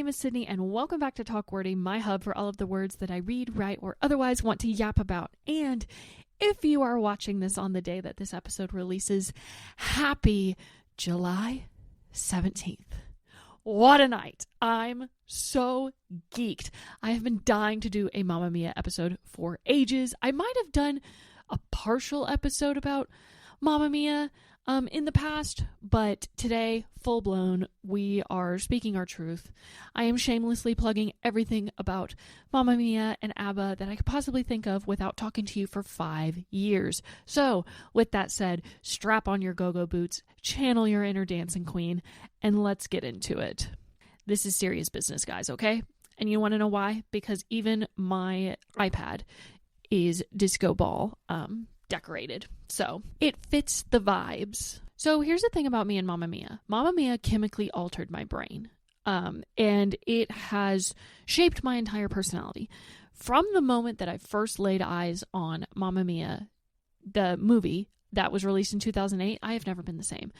name is Sydney, and welcome back to Talk Wordy, my hub for all of the words that I read, write, or otherwise want to yap about. And if you are watching this on the day that this episode releases, happy July 17th. What a night. I'm so geeked. I have been dying to do a Mamma Mia episode for ages. I might have done a partial episode about Mamma Mia in the past, but today, full blown, we are speaking our truth. I am shamelessly plugging everything about Mamma Mia and ABBA that I could possibly think of without talking to you for 5 years. So, with that said, strap on your go-go boots, channel your inner dancing queen, and let's get into it. This is serious business, guys, okay? And you want to know why? Because even my iPad is disco ball decorated. So it fits the vibes. So here's the thing about me and Mamma Mia. Mamma Mia chemically altered my brain. And it has shaped my entire personality. From the moment that I first laid eyes on Mamma Mia, the movie that was released in 2008, I have never been the same.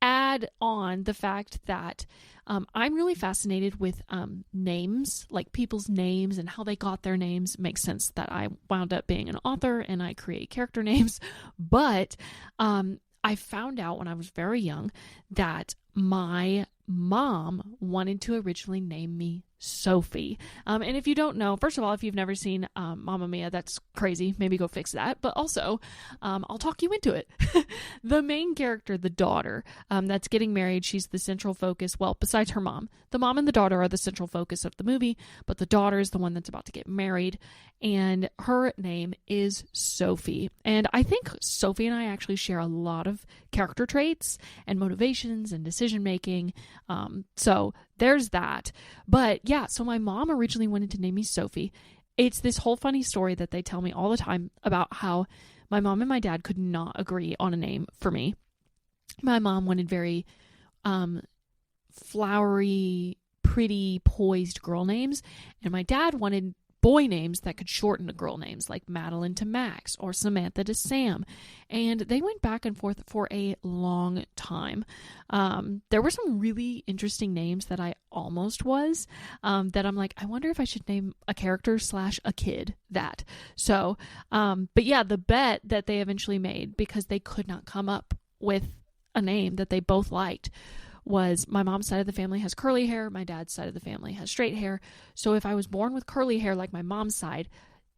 Add on the fact that I'm really fascinated with names, like people's names and how they got their names. Makes sense that I wound up being an author and I create character names. But I found out when I was very young that my mom wanted to originally name me Sophie. And if you don't know, first of all, if you've never seen Mamma Mia, that's crazy. Maybe go fix that. But also, I'll talk you into it. The main character, the daughter, that's getting married, she's the central focus. Well, besides her mom. The mom and the daughter are the central focus of the movie, but the daughter is the one that's about to get married. And her name is Sophie. And I think Sophie and I actually share a lot of character traits and motivations and decision making. So there's that. But yeah, so my mom originally wanted to name me Sophie. It's this whole funny story that they tell me all the time about how my mom and my dad could not agree on a name for me. My mom wanted very flowery, pretty, poised girl names, and my dad wanted boy names that could shorten to girl names, like Madeline to Max or Samantha to Sam. And they went back and forth for a long time. There were some really interesting names that I almost was, that I'm like, I wonder if I should name a character / a kid that. So, but yeah, the bet that they eventually made, because they could not come up with a name that they both liked, was my mom's side of the family has curly hair, my dad's side of the family has straight hair. So if I was born with curly hair like my mom's side,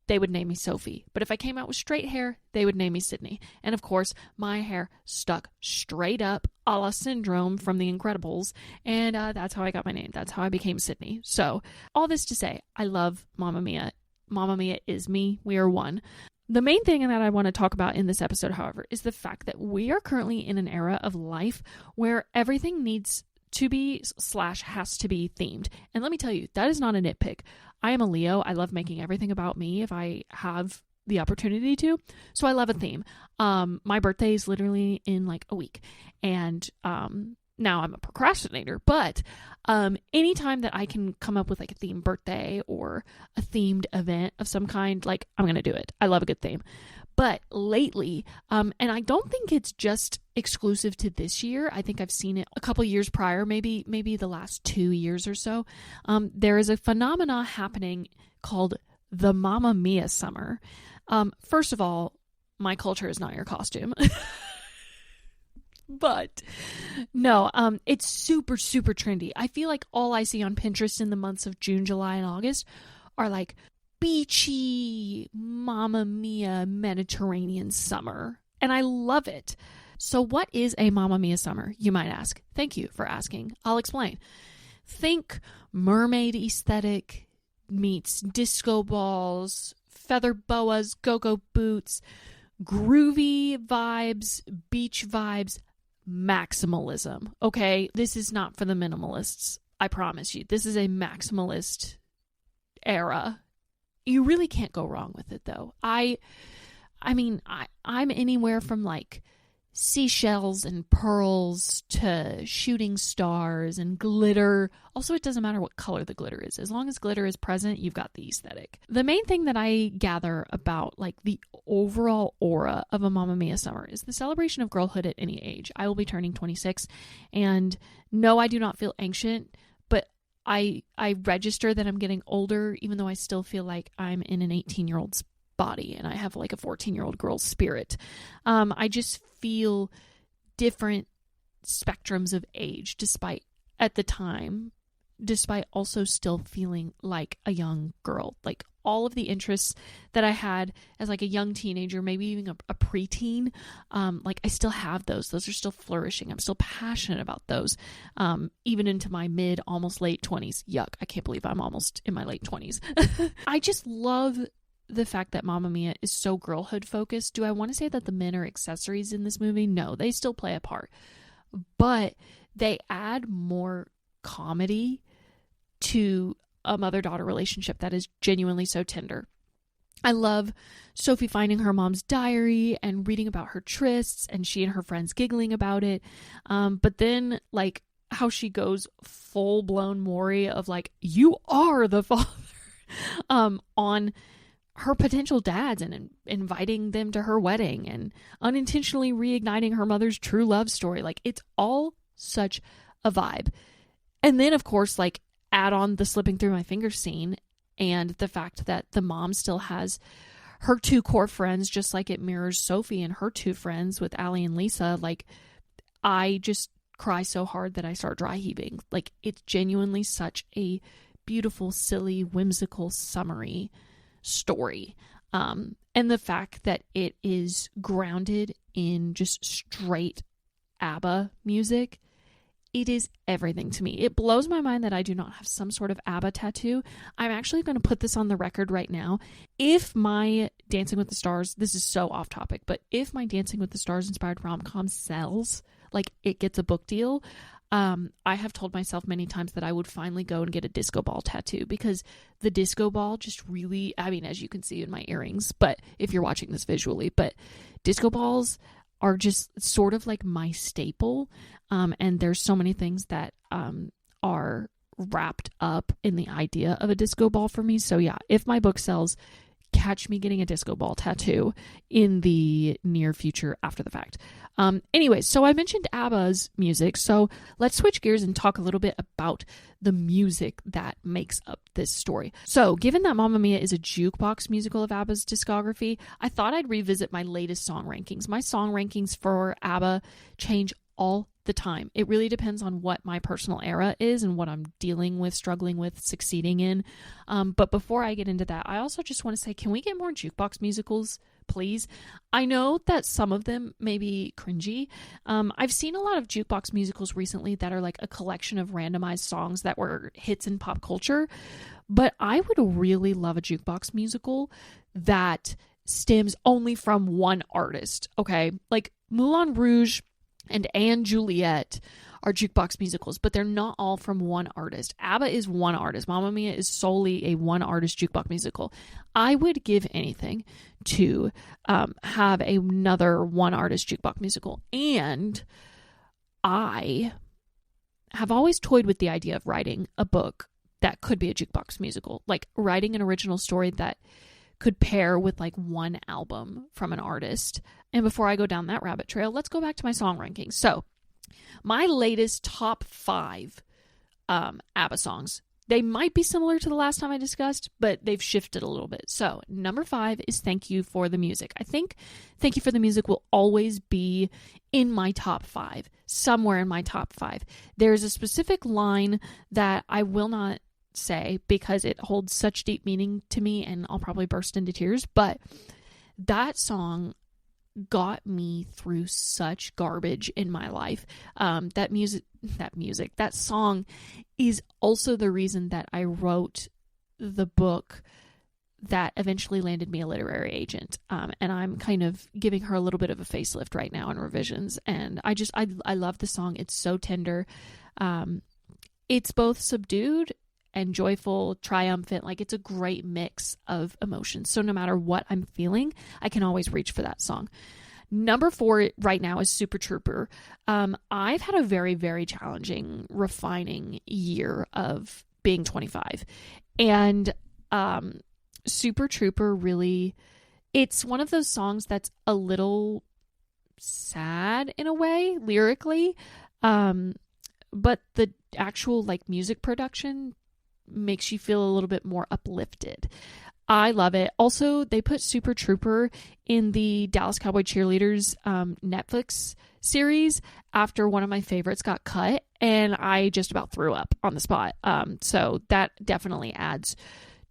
they would name me Sophie. But if I came out with straight hair, they would name me Sydney. And of course, my hair stuck straight up, a la Syndrome from The Incredibles. And that's how I got my name. That's how I became Sydney. So all this to say, I love Mamma Mia. Mamma Mia is me. We are one. The main thing that I want to talk about in this episode, however, is the fact that we are currently in an era of life where everything needs to be / has to be themed. And let me tell you, that is not a nitpick. I am a Leo. I love making everything about me if I have the opportunity to. So I love a theme. My birthday is literally in like a week. And now I'm a procrastinator, but anytime that I can come up with like a themed birthday or a themed event of some kind, like I'm going to do it. I love a good theme. But lately, and I don't think it's just exclusive to this year. I think I've seen it a couple years prior, maybe the last 2 years or so. There is a phenomena happening called the Mamma Mia summer. First of all, my culture is not your costume. But no, it's super, super trendy. I feel like all I see on Pinterest in the months of June, July, and August are like beachy Mamma Mia Mediterranean summer. And I love it. So what is a Mamma Mia summer, you might ask? Thank you for asking. I'll explain. Think mermaid aesthetic meets disco balls, feather boas, go-go boots, groovy vibes, beach vibes, maximalism. Okay, this is not for the minimalists. I promise you. This is a maximalist era. You really can't go wrong with it, though. I'm anywhere from like seashells and pearls to shooting stars and glitter. Also, it doesn't matter what color the glitter is. As long as glitter is present, you've got the aesthetic. The main thing that I gather about like the overall aura of a Mamma Mia summer is the celebration of girlhood at any age. I will be turning 26, and no, I do not feel ancient, but I register that I'm getting older, even though I still feel like I'm in an 18-year-old's body and I have like a 14-year-old girl's spirit. I just feel different spectrums of age despite also still feeling like a young girl. Like all of the interests that I had as like a young teenager, maybe even a preteen, like I still have those. Those are still flourishing. I'm still passionate about those, even into my mid, almost late 20s. Yuck, I can't believe I'm almost in my late 20s. I just love the fact that Mamma Mia is so girlhood focused. Do I want to say that the men are accessories in this movie? No, they still play a part. But they add more comedy to a mother-daughter relationship that is genuinely so tender. I love Sophie finding her mom's diary and reading about her trysts and she and her friends giggling about it. But then like how she goes full-blown Maury of like, you are the father on her potential dads and inviting them to her wedding and unintentionally reigniting her mother's true love story. Like it's all such a vibe. And then of course, like add on the slipping through my fingers scene and the fact that the mom still has her two core friends, just like it mirrors Sophie and her two friends with Allie and Lisa. Like I just cry so hard that I start dry heaving. Like it's genuinely such a beautiful, silly, whimsical, summery story. And the fact that it is grounded in just straight ABBA music, it is everything to me. It blows my mind that I do not have some sort of ABBA tattoo. I'm actually going to put this on the record right now. If my Dancing with the Stars, this is so off topic, but if my Dancing with the Stars inspired rom-com sells, like it gets a book deal, I have told myself many times that I would finally go and get a disco ball tattoo because the disco ball just really, I mean, as you can see in my earrings, but if you're watching this visually, but disco balls are just sort of like my staple. And there's so many things that are wrapped up in the idea of a disco ball for me. So yeah, if my book sells, catch me getting a disco ball tattoo in the near future after the fact. Anyways, so I mentioned ABBA's music. So let's switch gears and talk a little bit about the music that makes up this story. So given that Mamma Mia is a jukebox musical of ABBA's discography, I thought I'd revisit my latest song rankings. My song rankings for ABBA change all the time. It really depends on what my personal era is and what I'm dealing with, struggling with, succeeding in. But before I get into that, I also just want to say, can we get more jukebox musicals, please? I know that some of them may be cringy. I've seen a lot of jukebox musicals recently that are like a collection of randomized songs that were hits in pop culture. But I would really love a jukebox musical that stems only from one artist, okay? Like Moulin Rouge and Anne Juliet are jukebox musicals, but they're not all from one artist. ABBA is one artist. Mamma Mia is solely a one artist jukebox musical. I would give anything to have another one artist jukebox musical. And I have always toyed with the idea of writing a book that could be a jukebox musical, like writing an original story that could pair with like one album from an artist. And before I go down that rabbit trail, let's go back to my song rankings. So my latest top 5 ABBA songs, they might be similar to the last time I discussed, but they've shifted a little bit. So number 5 is Thank You for the Music. I think Thank You for the Music will always be in my top 5, somewhere in my top 5. There's a specific line that I will not say because it holds such deep meaning to me and I'll probably burst into tears, but that song got me through such garbage in my life. That song is also the reason that I wrote the book that eventually landed me a literary agent. And I'm kind of giving her a little bit of a facelift right now in revisions. And I love the song. It's so tender. It's both subdued and joyful, triumphant. Like it's a great mix of emotions. So no matter what I'm feeling, I can always reach for that song. Number 4 right now is Super Trooper. I've had a very, very challenging, refining year of being 25. And Super Trooper really, it's one of those songs that's a little sad in a way, lyrically. but the actual like music production makes you feel a little bit more uplifted. I love it. Also, they put Super Trooper in the Dallas Cowboy Cheerleaders Netflix series after one of my favorites got cut, and I just about threw up on the spot. So that definitely adds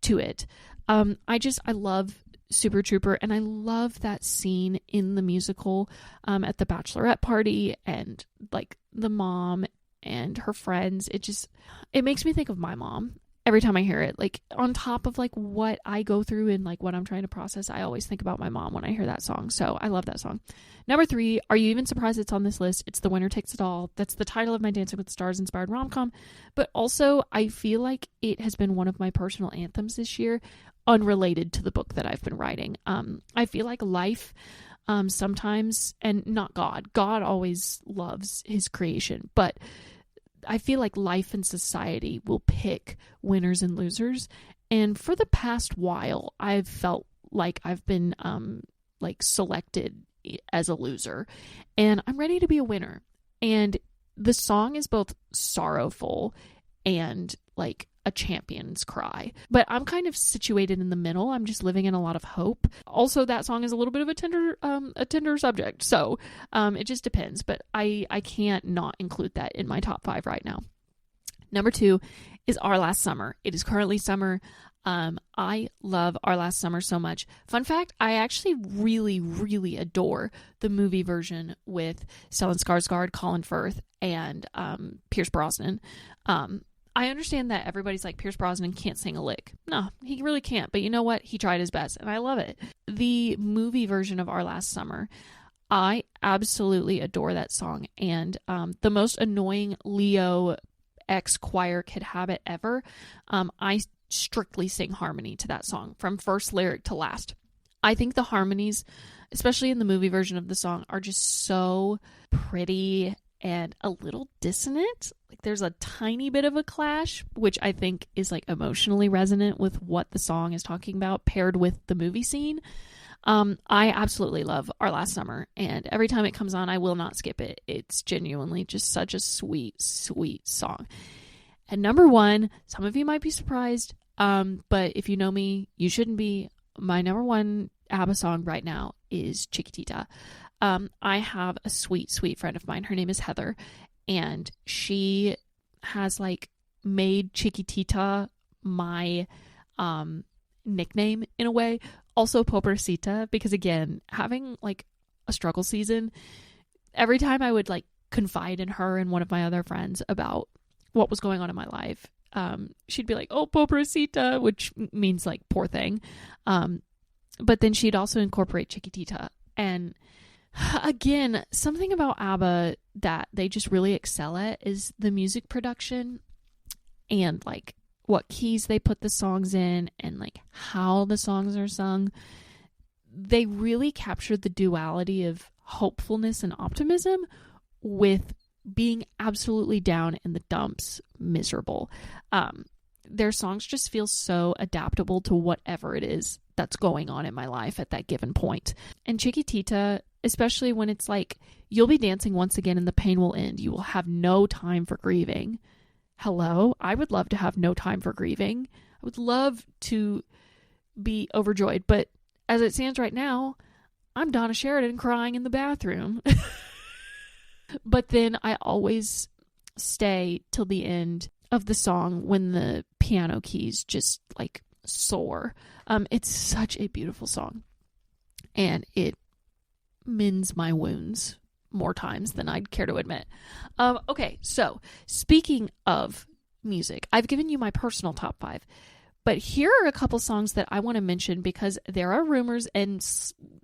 to it. I love Super Trooper, and I love that scene in the musical at the bachelorette party, and like the mom and her friends. It makes me think of my mom every time I hear it. Like, on top of like what I go through and like what I'm trying to process, I always think about my mom when I hear that song. So I love that song. Number 3, are you even surprised it's on this list? It's The Winner Takes It All. That's the title of my Dancing with the Stars inspired rom-com. But also, I feel like it has been one of my personal anthems this year, unrelated to the book that I've been writing. I feel like life sometimes, and not God always loves his creation, but I feel like life and society will pick winners and losers. And for the past while, I've felt like I've been like selected as a loser, and I'm ready to be a winner. And the song is both sorrowful and like a champion's cry, but I'm kind of situated in the middle. I'm just living in a lot of hope. Also, that song is a little bit of a tender subject, so it just depends, but I can't not include that in my top 5 right now. Number 2 is Our Last Summer. It is currently summer. I love Our Last Summer so much. Fun fact, I actually really, really adore the movie version with Stellan Skarsgård, Colin Firth, and Pierce Brosnan. I understand that everybody's like, Pierce Brosnan can't sing a lick. No, he really can't. But you know what? He tried his best, and I love it. The movie version of Our Last Summer, I absolutely adore that song. And the most annoying Leo X choir kid habit ever, I strictly sing harmony to that song from first lyric to last. I think the harmonies, especially in the movie version of the song, are just so pretty and a little dissonant. Like, there's a tiny bit of a clash, which I think is like emotionally resonant with what the song is talking about, paired with the movie scene. I absolutely love Our Last Summer, and every time it comes on, I will not skip it. It's genuinely just such a sweet, sweet song. And number 1, some of you might be surprised, but if you know me, you shouldn't be. My number 1 ABBA song right now is Chiquitita. I have a sweet, sweet friend of mine. Her name is Heather, and she has like made Chiquitita my nickname in a way. Also Pobrecita, because again, having like a struggle season, every time I would like confide in her and one of my other friends about what was going on in my life, she'd be like, oh, Pobrecita, which means like poor thing. But then she'd also incorporate Chiquitita. And again, something about ABBA that they just really excel at is the music production and like what keys they put the songs in and like how the songs are sung. They really captured the duality of hopefulness and optimism with being absolutely down in the dumps, miserable. Their songs just feel so adaptable to whatever it is that's going on in my life at that given point. And Chiquitita, especially when it's like, you'll be dancing once again and the pain will end. You will have no time for grieving. Hello? I would love to have no time for grieving. I would love to be overjoyed. But as it stands right now, I'm Donna Sheridan crying in the bathroom. But then I always stay till the end of the song when the piano keys just like soar. It's such a beautiful song, and it mends my wounds more times than I'd care to admit. Okay, so speaking of music, I've given you my personal top 5, but here are a couple songs that I want to mention because there are rumors and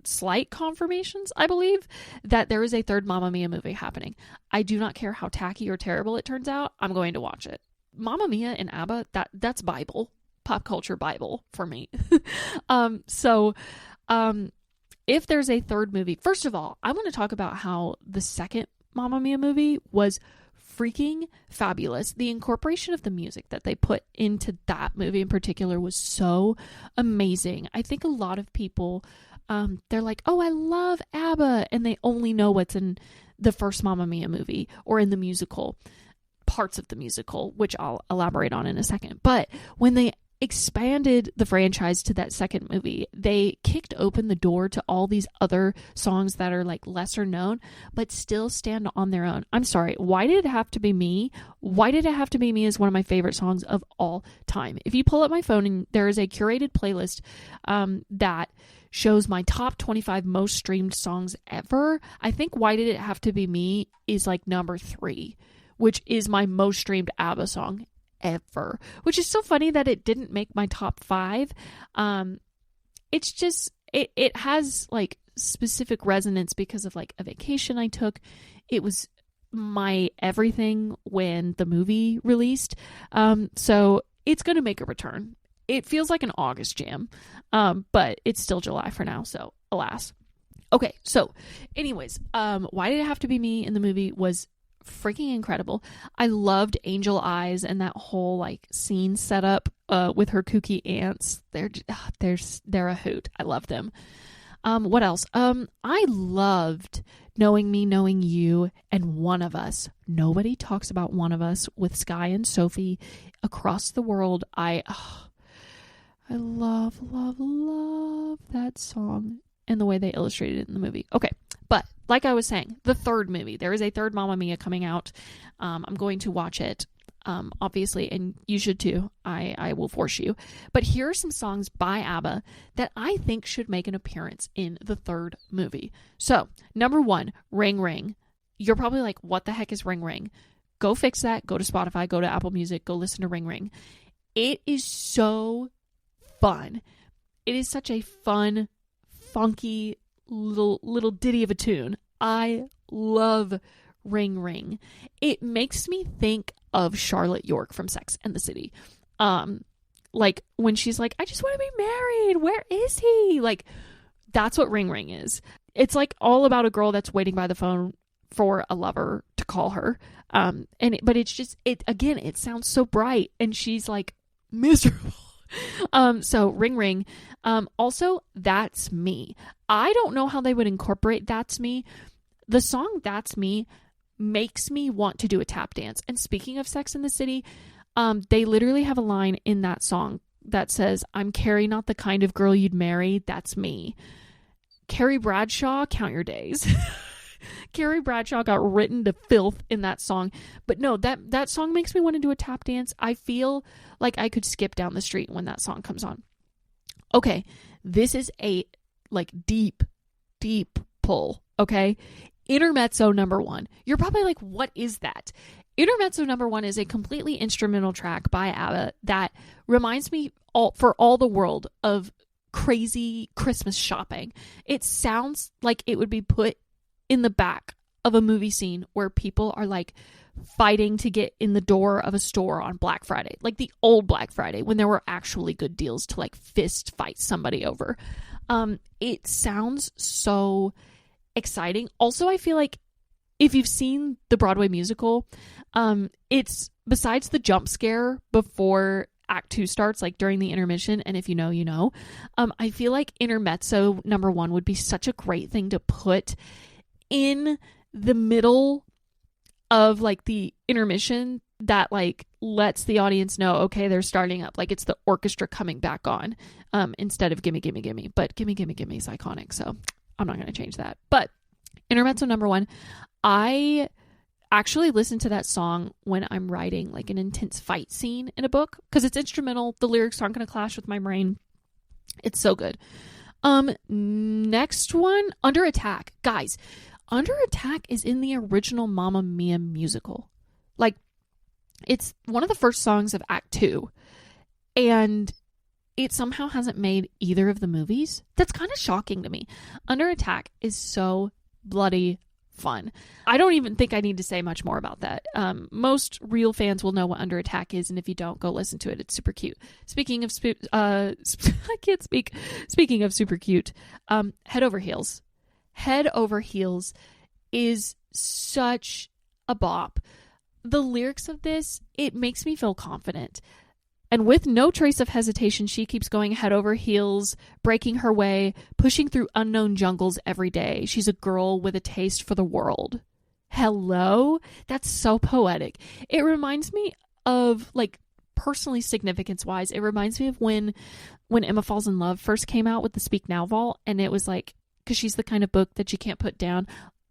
slight confirmations, I believe, that there is a third Mamma Mia movie happening. I do not care how tacky or terrible it turns out. I'm going to watch it. Mamma Mia and ABBA, that's Bible, pop culture Bible for me. If there's a third movie, first of all, I want to talk about how the second Mamma Mia movie was freaking fabulous. The incorporation of the music that they put into that movie in particular was so amazing. I think a lot of people, they're like, oh, I love ABBA, and they only know what's in the first Mamma Mia movie or in the musical. parts of the musical, which I'll elaborate on in a second. But when they expanded the franchise to that second movie, they kicked open the door to all these other songs that are like lesser known but still stand on their own. I'm sorry, Why Did It Have to Be Me? Why Did It Have to Be Me is one of my favorite songs of all time. If you pull up my phone, and there is a curated playlist that shows my top 25 most streamed songs ever, I think Why Did It Have to Be Me is like number 3, which is my most streamed ABBA song ever, which is so funny that it didn't make my top 5. It's just it has like specific resonance because of like a vacation I took. It was my everything when the movie released, so it's gonna make a return. It feels like an August jam, but it's still July for now, so alas. Okay, so anyways, Why Did It Have to Be Me in the movie was freaking incredible. I loved Angel Eyes and that whole like scene setup with her kooky aunts. They're a hoot. I love them. What else? I loved Knowing Me, Knowing You, and One of Us. Nobody talks about One of Us with Sky and Sophie across the world. I love that song and the way they illustrated it in the movie. Okay. But like I was saying, the third movie, there is a third Mamma Mia coming out. I'm going to watch it, obviously, and you should too. I will force you. But here are some songs by ABBA that I think should make an appearance in the third movie. So, number 1, Ring Ring. You're probably like, what the heck is Ring Ring? Go fix that. Go to Spotify. Go to Apple Music. Go listen to Ring Ring. It is so fun. It is such a fun, funky little ditty of a tune. I love Ring Ring. It makes me think of Charlotte York from Sex and the City. Like when she's like, I just want to be married. Where is he? Like, that's what Ring Ring is. It's like all about a girl that's waiting by the phone for a lover to call her. But it's just, it sounds so bright and she's like miserable. So Ring Ring. Also, That's Me. I don't know how they would incorporate That's Me. The song That's Me makes me want to do a tap dance. And speaking of Sex and the City, they literally have a line in that song that says, I'm Carrie, not the kind of girl you'd marry. That's me. Carrie Bradshaw, count your days. Carrie Bradshaw got written to filth in that song. But no, that song makes me want to do a tap dance. I feel like I could skip down the street when that song comes on. Okay, this is a like deep pull, okay? Intermezzo number 1. You're probably like, what is that? Intermezzo number 1 is a completely instrumental track by ABBA that reminds me for all the world of crazy Christmas shopping. It sounds like it would be put in the back of a movie scene where people are like fighting to get in the door of a store on Black Friday, like the old Black Friday when there were actually good deals to like fist fight somebody over. It sounds so exciting. Also, I feel like if you've seen the Broadway musical, it's besides the jump scare before Act 2 starts, like during the intermission, and if you know, you know, I feel like Intermezzo number 1 would be such a great thing to put in the middle of like the intermission that like lets the audience know, okay, they're starting up. Like it's the orchestra coming back on instead of Gimme, Gimme, Gimme. But Gimme, Gimme, Gimme is iconic, so I'm not going to change that. But Intermezzo number 1, I actually listen to that song when I'm writing like an intense fight scene in a book because it's instrumental. The lyrics aren't going to clash with my brain. It's so good. Next one, Under Attack. Guys, Under Attack is in the original Mamma Mia musical. Like, it's one of the first songs of Act 2. And it somehow hasn't made either of the movies. That's kind of shocking to me. Under Attack is so bloody fun. I don't even think I need to say much more about that. Most real fans will know what Under Attack is, and if you don't, go listen to it. It's super cute. Speaking of I can't speak. Speaking of super cute, Head Over Heels. Head Over Heels is such a bop. The lyrics of this, it makes me feel confident. And with no trace of hesitation, she keeps going head over heels, breaking her way, pushing through unknown jungles every day. She's a girl with a taste for the world. Hello? That's so poetic. It reminds me of, like, personally significance wise, it reminds me of when Emma Falls in Love first came out with the Speak Now vault, and it was like, because she's the kind of book that you can't put down,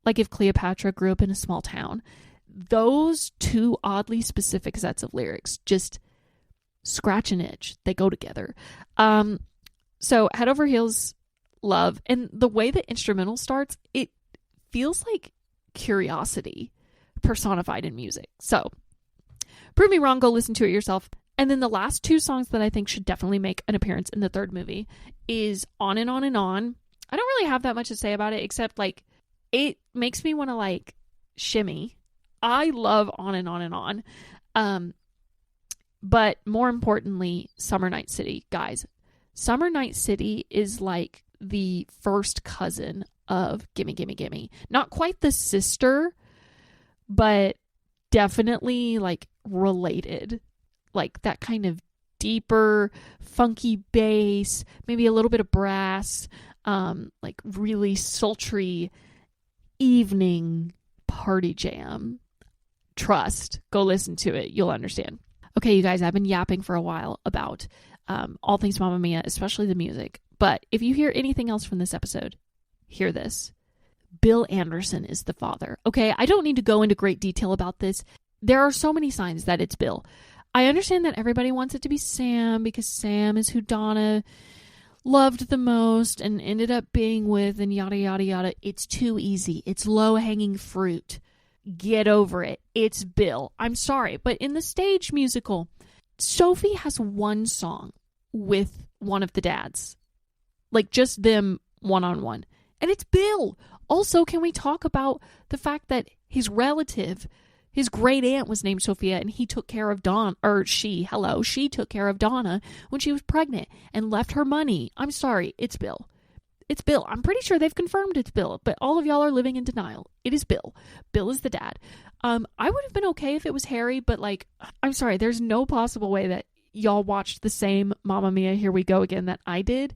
like if Cleopatra grew up in a small town. Those two oddly specific sets of lyrics just scratch an itch. They go together. So Head Over Heels Love, and the way the instrumental starts, it feels like curiosity personified in music. So prove me wrong, go listen to it yourself. And then the last two songs that I think should definitely make an appearance in the third movie is On and On and On. I don't really have that much to say about it, except like it makes me want to like shimmy. I love On and On and On. But more importantly, Summer Night City, guys. Summer Night City is like the first cousin of Gimme Gimme Gimme. Not quite the sister, but definitely like related. Like that kind of deeper, funky bass, maybe a little bit of brass, like really sultry evening party jam. Trust. Go listen to it. You'll understand. Okay, you guys, I've been yapping for a while about all things Mamma Mia, especially the music. But if you hear anything else from this episode, hear this. Bill Anderson is the father. Okay, I don't need to go into great detail about this. There are so many signs that it's Bill. I understand that everybody wants it to be Sam because Sam is who Donna loved the most and ended up being with and yada, yada, yada. It's too easy. It's low-hanging fruit. Get over it. It's Bill. I'm sorry, but in the stage musical, Sophie has one song with one of the dads. Like just them one-on-one. And it's Bill. Also, can we talk about the fact that his relative, his great aunt was named Sophia, and he took care of she took care of Donna when she was pregnant and left her money. I'm sorry, it's Bill. It's Bill. I'm pretty sure they've confirmed it's Bill, but all of y'all are living in denial. It is Bill. Bill is the dad. I would have been okay if it was Harry, but like, I'm sorry, there's no possible way that y'all watched the same Mamma Mia, Here We Go Again that I did,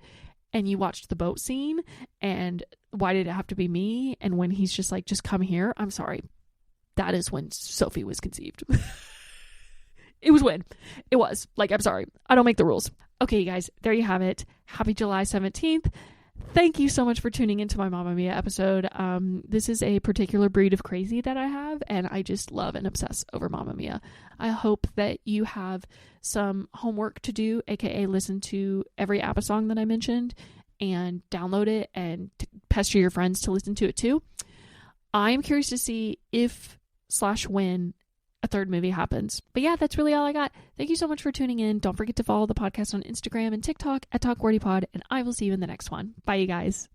and you watched the boat scene, and why did it have to be me? And when he's just like, just come here. I'm sorry. That is when Sophie was conceived. It was when. It was. Like, I'm sorry. I don't make the rules. Okay, you guys, there you have it. Happy July 17th. Thank you so much for tuning into my Mamma Mia episode. This is a particular breed of crazy that I have, and I just love and obsess over Mamma Mia. I hope that you have some homework to do, aka listen to every ABBA song that I mentioned and download it and pester your friends to listen to it too. I'm curious to see if/when a third movie happens. But yeah, that's really all I got. Thank you so much for tuning in. Don't forget to follow the podcast on Instagram and TikTok at TalkWordyPod, and I will see you in the next one. Bye, you guys.